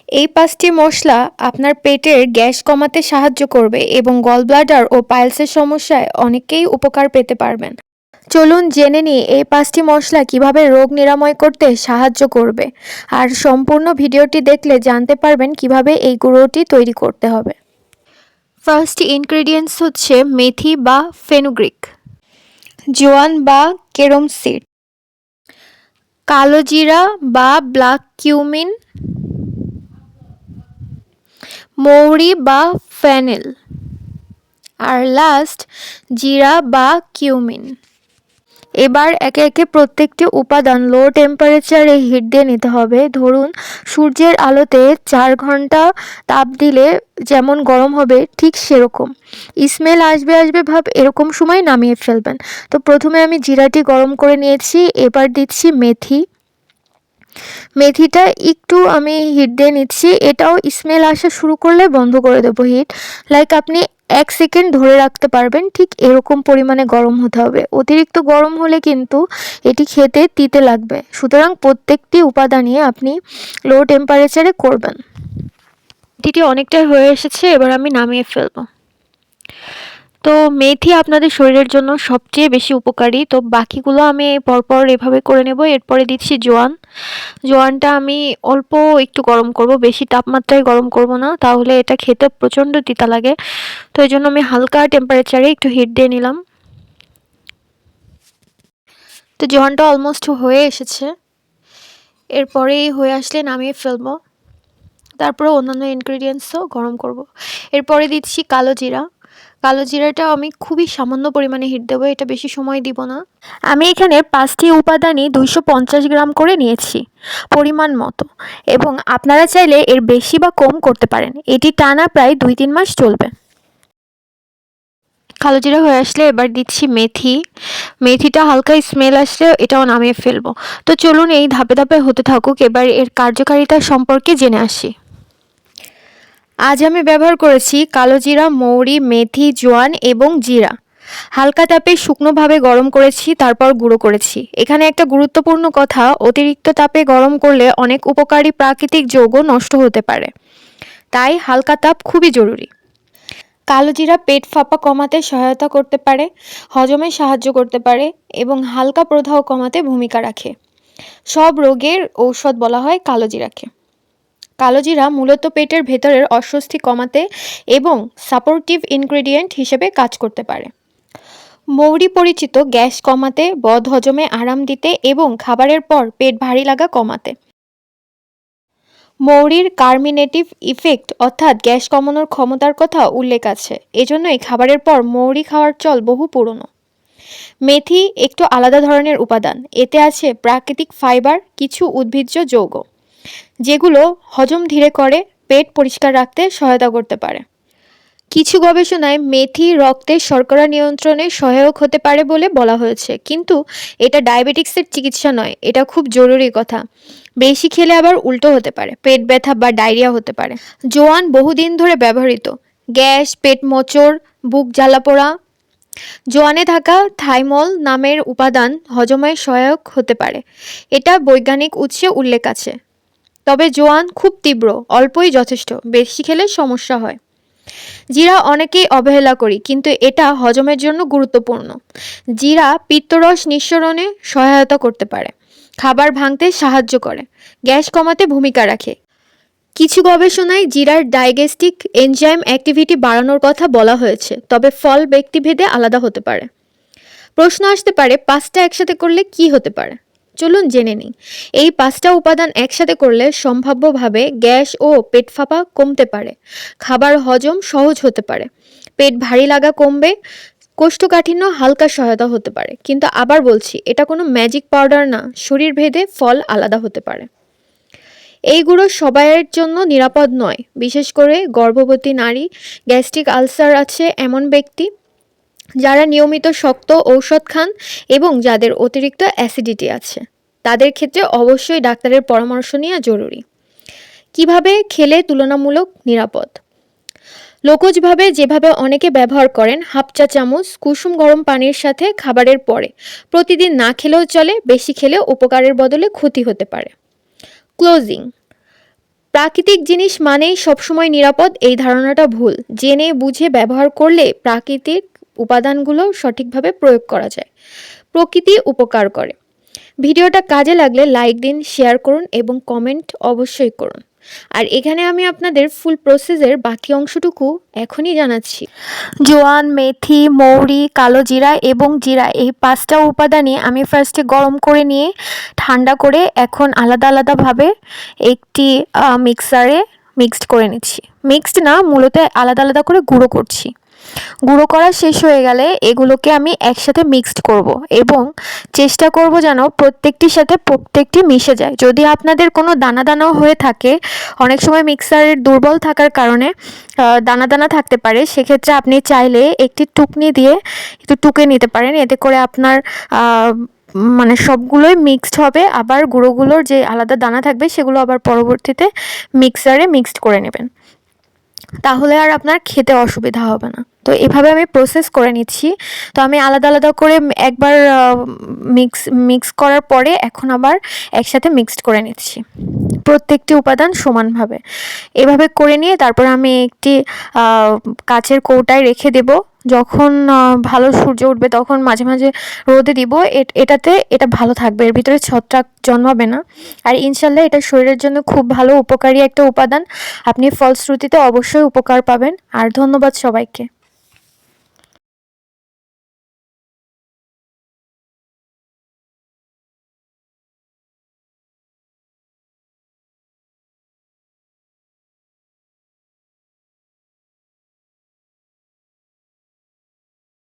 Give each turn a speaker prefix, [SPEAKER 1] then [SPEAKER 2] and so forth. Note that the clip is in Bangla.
[SPEAKER 1] এই 5টি মসলা আপনার পেটের গ্যাস কমাতে সাহায্য করবে এবং গলব্লাডার ও পাইলসের সমস্যায় অনেকেই উপকার পেতে পারবেন। চলুন জেনে নিই এই 5টি মসলা কিভাবে রোগ নিরাময় করতে সাহায্য করবে। আর সম্পূর্ণ ভিডিওটি দেখলে জানতে পারবেন কিভাবে এই গুঁড়োটি তৈরি করতে হবে। ফার্স্ট ইনগ্রেডিয়েন্টস হচ্ছে মেথি বা ফেনুগ্রিক, জোয়ান বা কেরম সিড, কালো জিরা বা ব্ল্যাক কিউমিন, মৌরি বা ফেনেল, আর লাস্ট জিরা বা কিউমিন। এবার একে একে প্রত্যেকটি উপাদান লো টেম্পারেচারে হিট দিয়ে নিতে হবে। ধরুন সূর্যের আলোতে 4 ঘন্টা তাপ দিলে যেমন গরম হবে ঠিক সেরকম স্মেল আসবে ভাব, এরকম সময় নামিয়ে ফেলবেন। তো প্রথমে আমি জিরাটি গরম করে নিয়েছি, এবার দিচ্ছি মেথিটা একটু আমি হিট দিয়ে নিচ্ছি। এটাও স্মেল আসা শুরু করলে বন্ধ করে দেবো হিট। আপনি 1 সেকেন্ড ধরে রাখতে পারবেন, ঠিক এরকম পরিমাণে গরম হতে হবে। অতিরিক্ত গরম হলে কিন্তু এটি খেতে তিতে লাগবে। সুতরাং প্রত্যেকটি উপাদানই আপনি লো টেম্পারেচারে করবেন। এটি অনেকটাই হয়ে এসেছে, এবার আমি নামিয়ে ফেলবো। তো মেথি আপনাদের শরীরের জন্য সবচেয়ে বেশি উপকারী। তো বাকিগুলো আমি পরপর এভাবে করে নেব। এরপরে দিচ্ছি জোয়ানটা আমি অল্প একটু গরম করব, বেশি তাপমাত্রায় গরম করব না, তাহলে এটা খেতে প্রচণ্ড তিতা লাগে। তো এই জন্য আমি হালকা টেম্পারেচারে একটু হিট দিয়ে নিলাম। তো জোয়ানটা অলমোস্ট হয়ে এসেছে, এরপরেই হয়ে আসলে নামিয়ে ফেলবো। তারপরে অন্যান্য ইনগ্রিডিয়েন্টসও গরম করব। এরপরে দিচ্ছি কালো জিরাটা আমি খুবই সামান্য পরিমাণে হিট দেবো, এটা বেশি সময় দিব না। আমি এখানে 5টি উপাদানই 250 গ্রাম করে নিয়েছি পরিমাণ মতো, এবং আপনারা চাইলে এর বেশি বা কম করতে পারেন। এটি টানা প্রায় 2-3 মাস চলবে। কালো জিরা হয়ে আসলে এবার দিচ্ছি মেথিটা হালকা স্মেল আসলে এটাও নামিয়ে ফেলবো। তো চলুন এই ধাপে ধাপে হতে থাকুক, এবার এর কার্যকারিতা সম্পর্কে জেনে আসি। আজ আমি ব্যবহার করেছি কালো জিরা, মৌরি, মেথি, জোয়ান এবং জিরা। হালকা তাপে শুকনোভাবে গরম করেছি, তারপর গুঁড়ো করেছি। এখানে একটা গুরুত্বপূর্ণ কথা, অতিরিক্ত তাপে গরম করলে অনেক উপকারী প্রাকৃতিক যৌগ নষ্ট হতে পারে, তাই হালকা তাপ খুবই জরুরি। কালো জিরা পেট ফাঁপা কমাতে সহায়তা করতে পারে, হজমে সাহায্য করতে পারে এবং হালকা প্রদাহ কমাতে ভূমিকা রাখে। সব রোগের ঔষধ বলা হয় কালো জিরাকে। কালো জিরা মূলত পেটের ভেতরের অস্বস্তি কমাতে এবং সাপোর্টিভ ইনগ্রেডিয়েন্ট হিসেবে কাজ করতে পারে। মৌরি পরিচিত গ্যাস কমাতে, বদহজমে আরাম দিতে এবং খাবারের পর পেট ভারী লাগা কমাতে। মৌরির কার্মিনেটিভ ইফেক্ট অর্থাৎ গ্যাস কমানোর ক্ষমতার কথা উল্লেখ আছে, এজন্যই খাবারের পর মৌরি খাওয়ার চল বহু পুরনো। মেথি একটু আলাদা ধরনের উপাদান, এতে আছে প্রাকৃতিক ফাইবার, কিছু উদ্ভিজ্জ যৌগ, যেগুলো হজম ধীরে করে, পেট পরিষ্কার রাখতে সহায়তা করতে পারে। কিছু গবেষণায় মেথি রক্তের শর্করা নিয়ন্ত্রণে সহায়ক হতে পারে বলে বলা হয়েছে, কিন্তু এটা ডায়াবেটিক্সের চিকিৎসা নয়। এটা খুব জরুরি কথা, বেশি খেলে আবার উল্টো হতে পারে, পেট ব্যথা বা ডায়রিয়া হতে পারে। জোয়ান বহুদিন ধরে ব্যবহৃত, গ্যাস, পেট মোচড়, বুক জ্বালাপোড়া। জোয়ানে থাকা থাইমল নামের উপাদান হজমে সহায়ক হতে পারে, এটা বৈজ্ঞানিক উৎসে উল্লেখ আছে। তবে জোয়ান খুব তীব্র, অল্পই যথেষ্ট, বেশি খেলে সমস্যা হয়। জিরা অনেকেই অবহেলা করি, কিন্তু এটা হজমের জন্য গুরুত্বপূর্ণ। জিরা পিত্তরস নিঃসরণে সহায়তা করতে পারে, খাবার ভাঙতে সাহায্য করে, গ্যাস কমাতে ভূমিকা রাখে। কিছু গবেষণায় জিরার ডাইজেস্টিক এনজাইম অ্যাক্টিভিটি বাড়ানোর কথা বলা হয়েছে, তবে ফল ব্যক্তিভেদে আলাদা হতে পারে। প্রশ্ন আসতে পারে 5টা একসাথে করলে কি হতে পারে। চলুন জেনে নিই। এই 5টা উপাদান একসাথে করলে সম্ভাব্যভাবে গ্যাস ও পেট ফাঁপা কমতে পারে, খাবার হজম সহজ হতে পারে, পেট ভারী লাগা কমবে, কোষ্ঠকাঠিন্য হালকা সহায়তা হতে পারে। কিন্তু আবার বলছি, এটা কোনো ম্যাজিক পাউডার না, শরীর ভেদে ফল আলাদা হতে পারে। এইগুলো সবাইয়ের জন্য নিরাপদ নয়, বিশেষ করে গর্ভবতী নারী, গ্যাস্ট্রিক আলসার আছে এমন ব্যক্তি, যারা নিয়মিত শক্ত ঔষধ খান এবং যাদের অতিরিক্ত অ্যাসিডিটি আছে, তাদের ক্ষেত্রে অবশ্যই ডাক্তারের পরামর্শ নেওয়া জরুরি। কিভাবে খেলে তুলনামূলক নিরাপদ? লোকজভাবে যেভাবে অনেকে ব্যবহার করেন, 1/2 চা চামচ কুসুম গরম পানির সাথে খাবারের পরে। প্রতিদিন না খেলেও চলে, বেশি খেলে উপকারের বদলে ক্ষতি হতে পারে। ক্লোজিং: প্রাকৃতিক জিনিস মানেই সবসময় নিরাপদ, এই ধারণাটা ভুল। জেনে বুঝে ব্যবহার করলে প্রাকৃতিক উপাদানগুলো সঠিকভাবে প্রয়োগ করা যায়। প্রকৃতি উপকার করে। ভিডিওটা কাজে লাগলে লাইক দিন, শেয়ার করুন এবং কমেন্ট অবশ্যই করুন। আর এখানে আমি আপনাদের ফুল প্রসেসের বাকি অংশটুকু এখনই জানাচ্ছি। জোয়ান, মেথি, মৌরি, কালো জিরা এবং জিরা, এই 5টা উপাদানই আমি ফার্স্টে গরম করে নিয়ে ঠান্ডা করে এখন আলাদা আলাদাভাবে একটি মিক্সারে মিক্সড করে নিচ্ছি। মিক্সড না, মূলত আলাদা আলাদা করে গুঁড়ো করছি। গুঁড়ো করা শেষ হয়ে গেলে এগুলোকে আমি একসাথে মিক্সড করব এবং চেষ্টা করব যেন প্রত্যেকটির সাথে প্রত্যেকটি মিশে যায়। যদি আপনাদের কোনো দানা দানাও হয়ে থাকে, অনেক সময় মিক্সারের দুর্বল থাকার কারণে দানা দানা থাকতে পারে, সেক্ষেত্রে আপনি চাইলে একটি টুকনি দিয়ে একটু টুকে নিতে পারেন। এতে করে আপনার মানে সবগুলোই মিক্সড হবে, আবার গুঁড়োগুলোর যে আলাদা দানা থাকবে সেগুলো আবার পরবর্তীতে মিক্সারে মিক্সড করে নেবেন, তাহলে আর আপনার খেতে অসুবিধা হবে না। তো এভাবে আমি প্রসেস করে নিচ্ছি। তো আমি আলাদা আলাদা করে একবার মিক্স করার পরে এখন আবার একসাথে মিক্সড করে নিচ্ছি প্রত্যেকটি উপাদান সমানভাবে। এভাবে করে নিয়ে তারপর আমি একটি কাচের কৌটায় রেখে দেব। যখন ভালো সূর্য উঠবে তখন মাঝে মাঝে রোদে দিব। এটা ভালো থাকবে, এর ভিতরে ছত্রাক জন্মাবে না। আর ইনশাল্লাহ এটা শরীরের জন্য খুব ভালো উপকারী একটা উপাদান। আপনি ফলশ্রুতিতে অবশ্যই উপকার পাবেন। আর ধন্যবাদ সবাইকে।